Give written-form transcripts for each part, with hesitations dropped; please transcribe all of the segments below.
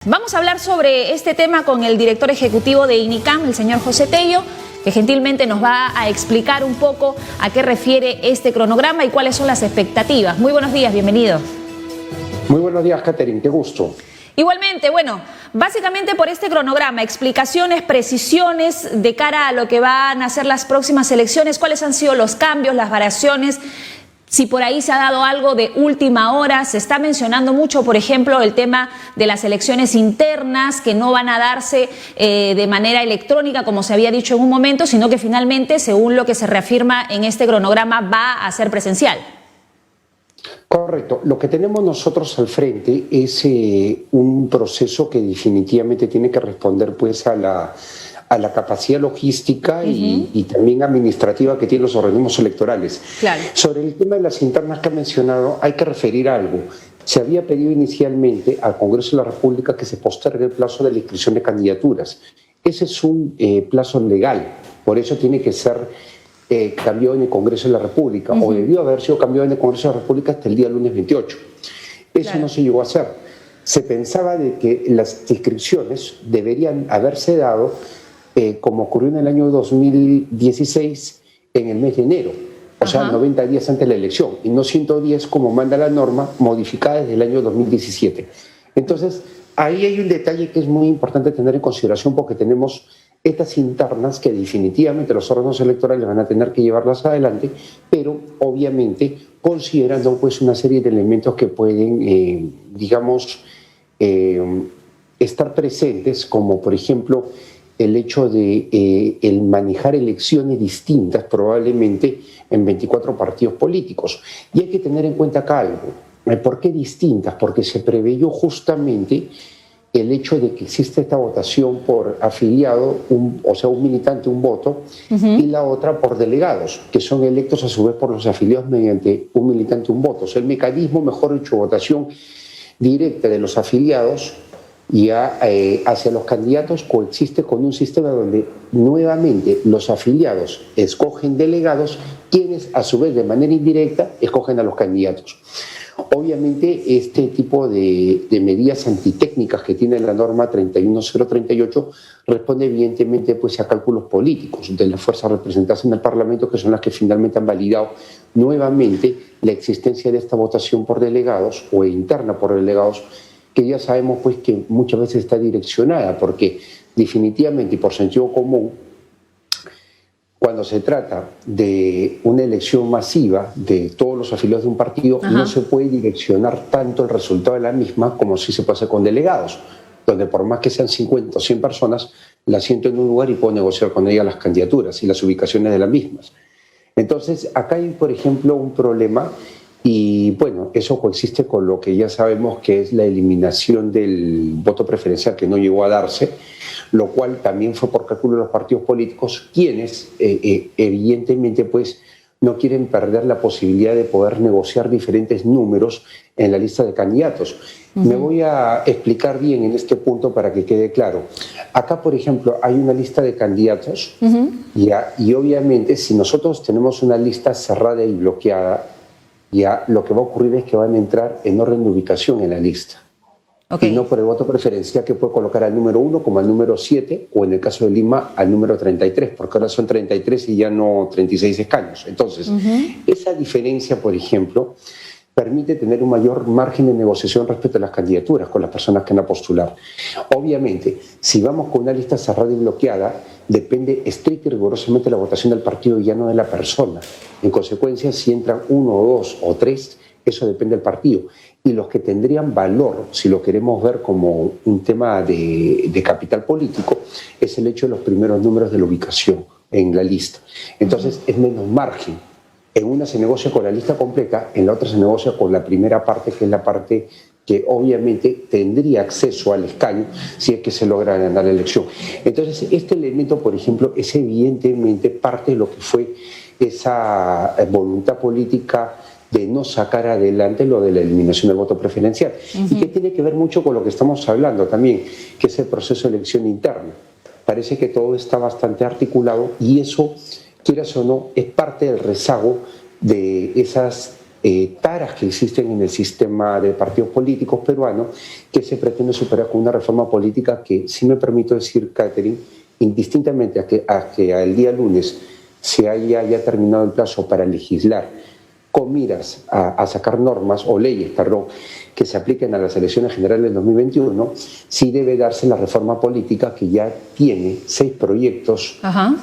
Vamos a hablar sobre este tema con el director ejecutivo de INICAM, el señor José Tello, que gentilmente nos va a explicar un poco a qué refiere este cronograma y cuáles son las expectativas. Muy buenos días, bienvenido. Muy buenos días, Catherine, qué gusto. Igualmente, bueno, básicamente por este cronograma, explicaciones, precisiones de cara a lo que van a ser las próximas elecciones, cuáles han sido los cambios, las variaciones. Si por ahí se ha dado algo de última hora, se está mencionando mucho, por ejemplo, el tema de las elecciones internas que no van a darse de manera electrónica, como se había dicho en un momento, sino que finalmente, según lo que se reafirma en este cronograma, va a ser presencial. Correcto. Lo que tenemos nosotros al frente es un proceso que definitivamente tiene que responder pues a la capacidad logística y también administrativa que tienen los organismos electorales. Claro. Sobre el tema de las internas que ha mencionado, hay que referir algo. Se había pedido inicialmente al Congreso de la República que se postergue el plazo de la inscripción de candidaturas. Ese es un plazo legal, por eso tiene que ser cambiado en el Congreso de la República, o debió haber sido cambiado en el Congreso de la República hasta el día lunes 28. Eso no se llegó a hacer. Se pensaba de que las inscripciones deberían haberse dado como ocurrió en el año 2016, en el mes de enero, o sea, 90 días antes de la elección, y no 110 como manda la norma, modificada desde el año 2017. Entonces, ahí hay un detalle que es muy importante tener en consideración porque tenemos estas internas que definitivamente los órganos electorales van a tener que llevarlas adelante, pero obviamente considerando pues una serie de elementos que pueden, digamos, estar presentes, como por ejemplo el hecho de el manejar elecciones distintas probablemente en 24 partidos políticos. Y hay que tener en cuenta acá algo. ¿Por qué distintas? Porque se preveyó justamente el hecho de que existe esta votación por afiliado, o sea, un militante, un voto, y la otra por delegados, que son electos a su vez por los afiliados mediante un militante, un voto. O sea, el mecanismo, mejor dicho, votación directa de los afiliados ya hacia los candidatos coexiste con un sistema donde nuevamente los afiliados escogen delegados, quienes a su vez de manera indirecta escogen a los candidatos. Obviamente este tipo de medidas antitécnicas que tiene la norma 31038 responde evidentemente pues a cálculos políticos de las fuerzas representadas en el Parlamento, que son las que finalmente han validado nuevamente la existencia de esta votación por delegados o interna por delegados, que ya sabemos pues que muchas veces está direccionada, porque definitivamente y por sentido común, cuando se trata de una elección masiva de todos los afiliados de un partido, no se puede direccionar tanto el resultado de la misma como si se puede hacer con delegados, donde por más que sean 50 o 100 personas, las siento en un lugar y puedo negociar con ellas las candidaturas y las ubicaciones de las mismas. Entonces, acá hay, por ejemplo, un problema. Y bueno, eso coexiste con lo que ya sabemos que es la eliminación del voto preferencial, que no llegó a darse, lo cual también fue por cálculo de los partidos políticos, quienes evidentemente pues no quieren perder la posibilidad de poder negociar diferentes números en la lista de candidatos. Me voy a explicar bien en este punto para que quede claro. Acá, por ejemplo, hay una lista de candidatos y obviamente si nosotros tenemos una lista cerrada y bloqueada, ya lo que va a ocurrir es que van a entrar en orden de ubicación en la lista. Y no por el voto preferencial que puede colocar al número 1 como al número 7 o en el caso de Lima al número 33, porque ahora son 33 y ya no 36 escaños. Entonces, esa diferencia, por ejemplo, permite tener un mayor margen de negociación respecto a las candidaturas con las personas que van a postular. Obviamente, si vamos con una lista cerrada y bloqueada, depende estricta y rigurosamente de la votación del partido y ya no de la persona. En consecuencia, si entran 1 o 2 o 3, eso depende del partido. Y los que tendrían valor, si lo queremos ver como un tema de capital político, es el hecho de los primeros números de la ubicación en la lista. Entonces, es menos margen. En una se negocia con la lista completa, en la otra se negocia con la primera parte, que es la parte que obviamente tendría acceso al escaño si es que se logra ganar la elección. Entonces, este elemento, por ejemplo, es evidentemente parte de lo que fue esa voluntad política de no sacar adelante lo de la eliminación del voto preferencial. Y que tiene que ver mucho con lo que estamos hablando también, que es el proceso de elección interna. Parece que todo está bastante articulado y eso, quieras o no, es parte del rezago de esas taras que existen en el sistema de partidos políticos peruano que se pretende superar con una reforma política que, si me permito decir, Catherine, indistintamente a que al día lunes se haya ya terminado el plazo para legislar con miras a sacar normas o leyes, perdón, que se apliquen a las elecciones generales del 2021, sí debe darse la reforma política que ya tiene 6 proyectos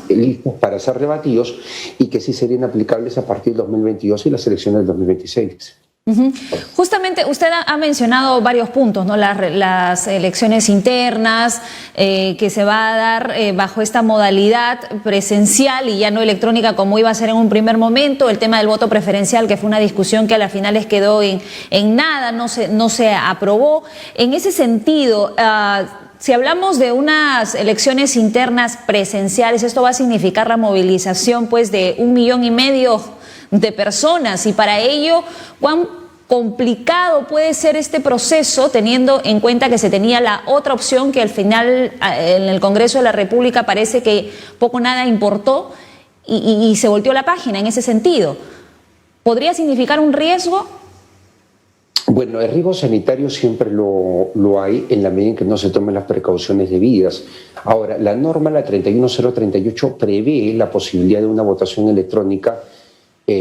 listos para ser debatidos y que sí serían aplicables a partir del 2022 y las elecciones del 2026. Justamente usted ha mencionado varios puntos, ¿no? Las elecciones internas que se va a dar bajo esta modalidad presencial y ya no electrónica como iba a ser en un primer momento, el tema del voto preferencial, que fue una discusión que a las finales quedó en nada, no se aprobó. En ese sentido, si hablamos de unas elecciones internas presenciales, esto va a significar la movilización pues de 1,5 millones de personas, y para ello, ¿cuán complicado puede ser este proceso teniendo en cuenta que se tenía la otra opción que al final en el Congreso de la República parece que poco o nada importó y se volteó la página en ese sentido? ¿Podría significar un riesgo? Bueno, el riesgo sanitario siempre lo hay en la medida en que no se tomen las precauciones debidas. Ahora, la norma, la 31038, prevé la posibilidad de una votación electrónica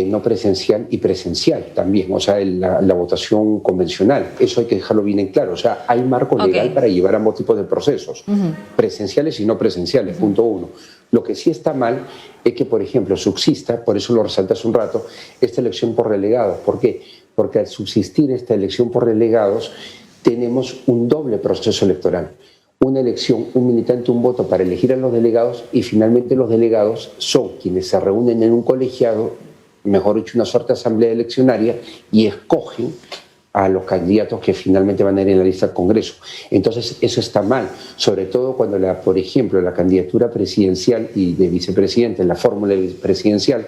no presencial y presencial también, o sea, la votación convencional. Eso hay que dejarlo bien en claro. O sea, hay marco legal para llevar ambos tipos de procesos, presenciales y no presenciales, punto 1. Lo que sí está mal es que, por ejemplo, subsista, por eso lo resalté hace un rato, esta elección por delegados. ¿Por qué? Porque al subsistir esta elección por delegados, tenemos un doble proceso electoral. Una elección, un militante, un voto para elegir a los delegados, y finalmente los delegados son quienes se reúnen en un colegiado, mejor dicho, una suerte de asamblea eleccionaria, y escogen a los candidatos que finalmente van a ir en la lista del Congreso. Entonces, eso está mal, sobre todo cuando, por ejemplo, la candidatura presidencial y de vicepresidente, en la fórmula presidencial,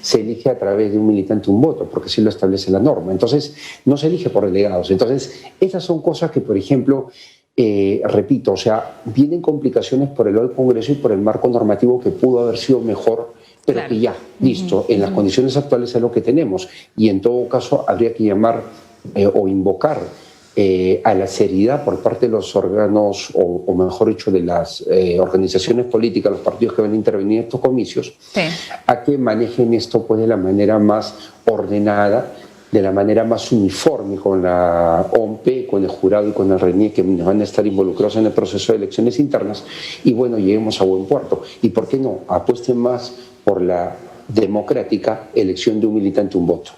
se elige a través de un militante, un voto, porque así lo establece la norma. Entonces, no se elige por delegados. Entonces, esas son cosas que, por ejemplo, repito, o sea, vienen complicaciones por el lado del Congreso y por el marco normativo que pudo haber sido mejor, pero que ya, listo, en las condiciones actuales es lo que tenemos, y en todo caso habría que llamar o invocar a la seriedad por parte de los órganos, o mejor dicho, de las organizaciones políticas, los partidos que van a intervenir en estos comicios, a que manejen esto pues de la manera más ordenada, de la manera más uniforme, con la OMP, con el jurado y con el RENIE, que van a estar involucrados en el proceso de elecciones internas, y bueno, lleguemos a buen puerto. Y por qué no, apuesten más por la democrática elección de un militante, un voto.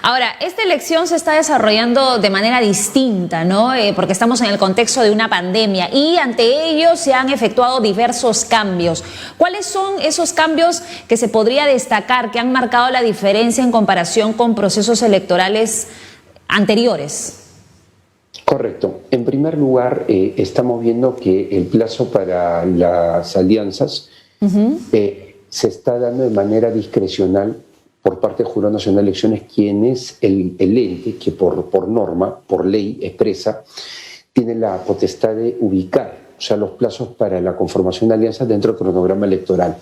Ahora, esta elección se está desarrollando de manera distinta, ¿no? Porque estamos en el contexto de una pandemia y ante ello se han efectuado diversos cambios. ¿Cuáles son esos cambios que se podría destacar, que han marcado la diferencia en comparación con procesos electorales anteriores? Correcto. En primer lugar, estamos viendo que el plazo para las alianzas se está dando de manera discrecional por parte del Jurado Nacional de Elecciones, quien es el ente que por norma, por ley expresa, tiene la potestad de ubicar, o sea, los plazos para la conformación de alianzas dentro del cronograma electoral.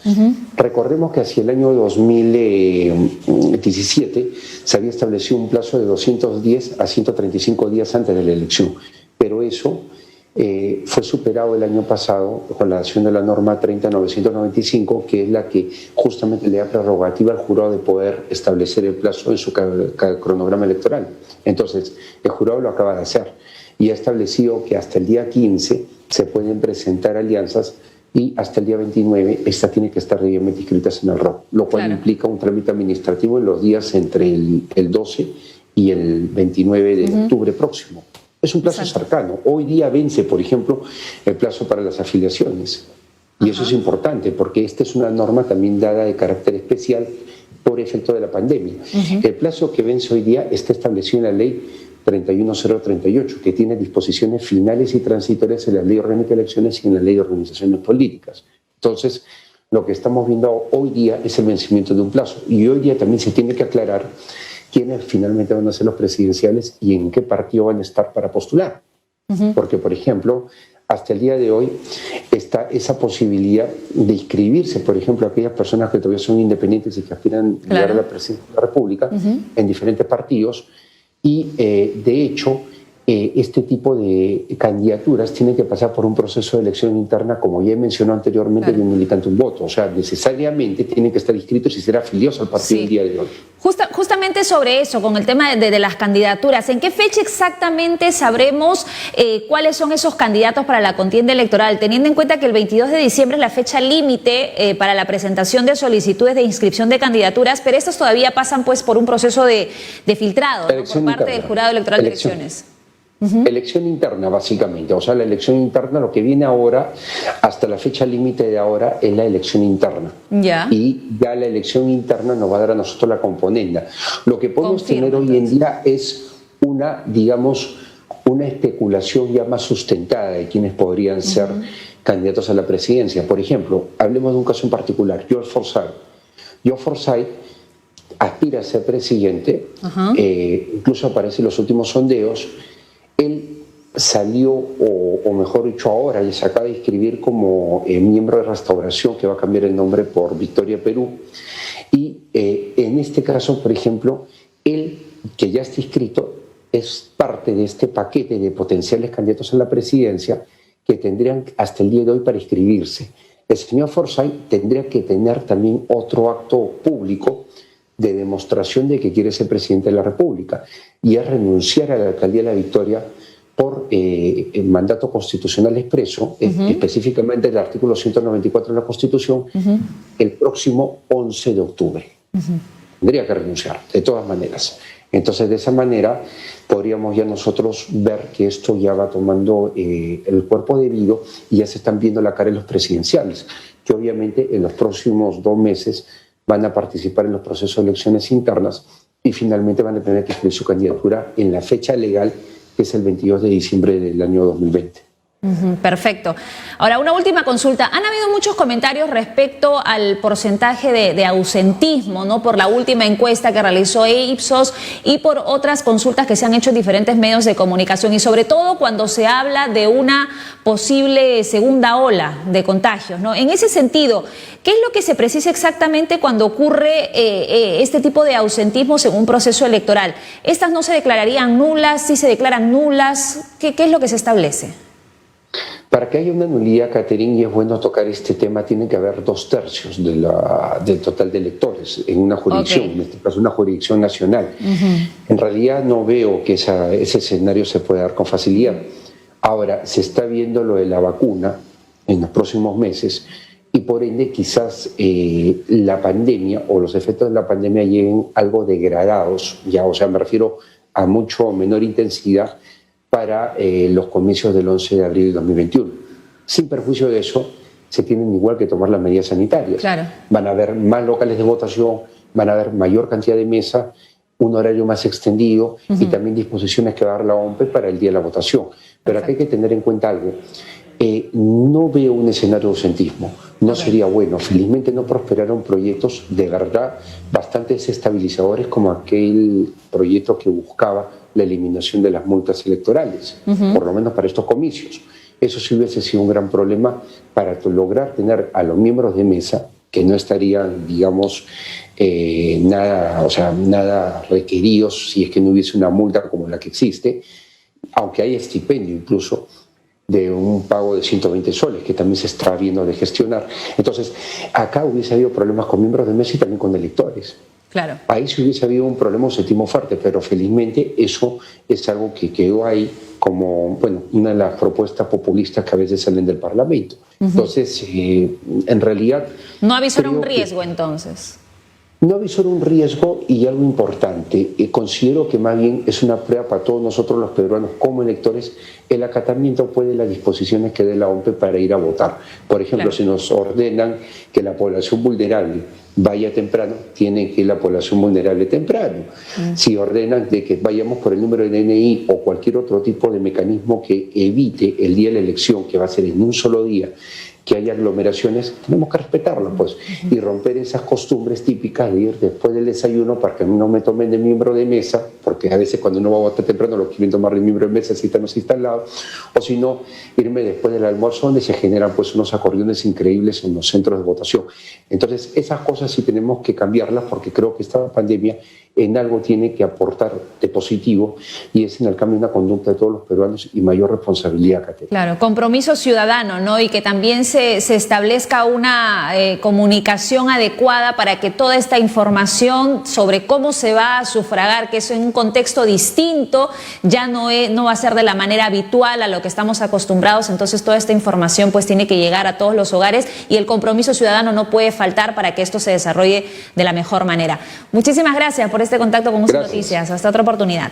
Recordemos que hacia el año 2017 se había establecido un plazo de 210 a 135 días antes de la elección, pero eso fue superado el año pasado con la adopción de la norma 30.995, que es la que justamente le da prerrogativa al jurado de poder establecer el plazo en su cronograma electoral. Entonces, el jurado lo acaba de hacer y ha establecido que hasta el día 15 se pueden presentar alianzas y hasta el día 29 esta tiene que estar debidamente inscritas en el ROC, lo cual implica un trámite administrativo en los días entre el 12 y el 29 de octubre próximo. Es un plazo cercano. Hoy día vence, por ejemplo, el plazo para las afiliaciones. Y eso es importante porque esta es una norma también dada de carácter especial por efecto de la pandemia. El plazo que vence hoy día está establecido en la ley 31038, que tiene disposiciones finales y transitorias en la ley orgánica de elecciones y en la ley de organizaciones políticas. Entonces, lo que estamos viendo hoy día es el vencimiento de un plazo. Y hoy día también se tiene que aclarar quiénes finalmente van a ser los presidenciales y en qué partido van a estar para postular. Porque, por ejemplo, hasta el día de hoy está esa posibilidad de inscribirse, por ejemplo, aquellas personas que todavía son independientes y que aspiran a llegar a la presidencia de la República en diferentes partidos y, de hecho, este tipo de candidaturas tienen que pasar por un proceso de elección interna, como ya mencionó anteriormente, de un militante un voto. O sea, necesariamente tienen que estar inscritos y ser afiliados al partido el día de hoy. Justamente sobre eso, con el tema de las candidaturas, ¿en qué fecha exactamente sabremos cuáles son esos candidatos para la contienda electoral? Teniendo en cuenta que el 22 de diciembre es la fecha límite para la presentación de solicitudes de inscripción de candidaturas, pero estas todavía pasan pues por un proceso de filtrado, ¿no?, por parte del Jurado Electoral de Elecciones. Elección interna, básicamente. O sea, la elección interna, lo que viene ahora, hasta la fecha límite de ahora, es la elección interna. Y ya la elección interna nos va a dar a nosotros la componenda. Lo que podemos tener hoy en día es una, digamos, una especulación ya más sustentada de quienes podrían ser candidatos a la presidencia. Por ejemplo, hablemos de un caso en particular, George Forsyth. George Forsyth aspira a ser presidente, incluso aparece en los últimos sondeos. Él salió, o mejor dicho ahora, y se acaba de inscribir como miembro de Restauración, que va a cambiar el nombre por Victoria Perú. Y en este caso, por ejemplo, él, que ya está inscrito, es parte de este paquete de potenciales candidatos a la presidencia que tendrían hasta el día de hoy para inscribirse. El señor Forsyth tendría que tener también otro acto público de demostración de que quiere ser presidente de la República, y es renunciar a la alcaldía de La Victoria por el mandato constitucional expreso, específicamente el artículo 194 de la Constitución, el próximo 11 de octubre. Tendría que renunciar, de todas maneras. Entonces, de esa manera, podríamos ya nosotros ver que esto ya va tomando el cuerpo debido y ya se están viendo la cara de los presidenciales, que obviamente en los próximos 2 meses van a participar en los procesos de elecciones internas y finalmente van a tener que inscribir su candidatura en la fecha legal, que es el 22 de diciembre del año 2020. Perfecto. Ahora, una última consulta. Han habido muchos comentarios respecto al porcentaje de ausentismo, ¿no?, por la última encuesta que realizó Ipsos y por otras consultas que se han hecho en diferentes medios de comunicación, y sobre todo cuando se habla de una posible segunda ola de contagios, ¿no? En ese sentido, ¿qué es lo que se precisa exactamente cuando ocurre este tipo de ausentismo en un proceso electoral? ¿Estas no se declararían nulas? ¿Sí se declaran nulas? ¿Qué es lo que se establece? Para que haya una nulidad, Catherine, y es bueno tocar este tema, tiene que haber 2/3 del total de electores en una jurisdicción, en este caso una jurisdicción nacional. En realidad no veo que ese escenario se pueda dar con facilidad. Ahora, se está viendo lo de la vacuna en los próximos meses y por ende quizás la pandemia o los efectos de la pandemia lleguen algo degradados, ya, o sea, me refiero a mucho menor intensidad para los comicios del 11 de abril de 2021. Sin perjuicio de eso, se tienen igual que tomar las medidas sanitarias. Van a haber más locales de votación, van a haber mayor cantidad de mesas, un horario más extendido y también disposiciones que va a dar la OMPE para el día de la votación. Pero acá hay que tener en cuenta algo. No veo un escenario de ausentismo, no sería bueno. Felizmente no prosperaron proyectos de verdad bastante desestabilizadores como aquel proyecto que buscaba la eliminación de las multas electorales, por lo menos para estos comicios. Eso sí hubiese sido un gran problema para lograr tener a los miembros de mesa que no estarían, digamos, nada requeridos si es que no hubiese una multa como la que existe, aunque hay estipendio incluso de un pago de 120 soles, que también se está viendo de gestionar. Entonces, acá hubiese habido problemas con miembros de mesa y también con electores. Ahí sí hubiese habido un problema, un séptimo fuerte, pero felizmente eso es algo que quedó ahí como, bueno, una de las propuestas populistas que a veces salen del Parlamento. Entonces, en realidad... No avisó un riesgo, entonces. No avisó un riesgo y algo importante. Considero que más bien es una prueba para todos nosotros los peruanos como electores el acatamiento de las disposiciones que dé la OMPE para ir a votar. Por ejemplo, si nos ordenan que la población vulnerable vaya temprano, tiene que ir la población vulnerable temprano. Si ordenan de que vayamos por el número de DNI o cualquier otro tipo de mecanismo que evite el día de la elección, que va a ser en un solo día, que haya aglomeraciones, tenemos que respetarlo, pues, y romper esas costumbres típicas de ir después del desayuno para que no me tomen de miembro de mesa porque a veces cuando uno va a votar temprano lo quieren tomar el miembro de mesa si están instalados, o si no, irme después del almuerzo donde se generan pues unos acordeones increíbles en los centros de votación. Entonces, esas cosas sí tenemos que cambiarlas porque creo que esta pandemia en algo tiene que aportar de positivo y es en el cambio de una conducta de todos los peruanos y mayor responsabilidad, Caterina. Claro, compromiso ciudadano, ¿no? Y que también se establezca una comunicación adecuada para que toda esta información sobre cómo se va a sufragar, que eso en un contexto distinto, ya no va a ser de la manera habitual a lo que estamos acostumbrados, entonces toda esta información pues tiene que llegar a todos los hogares y el compromiso ciudadano no puede faltar para que esto se desarrolle de la mejor manera. Muchísimas gracias por este contacto con Mundo Noticias. Hasta otra oportunidad.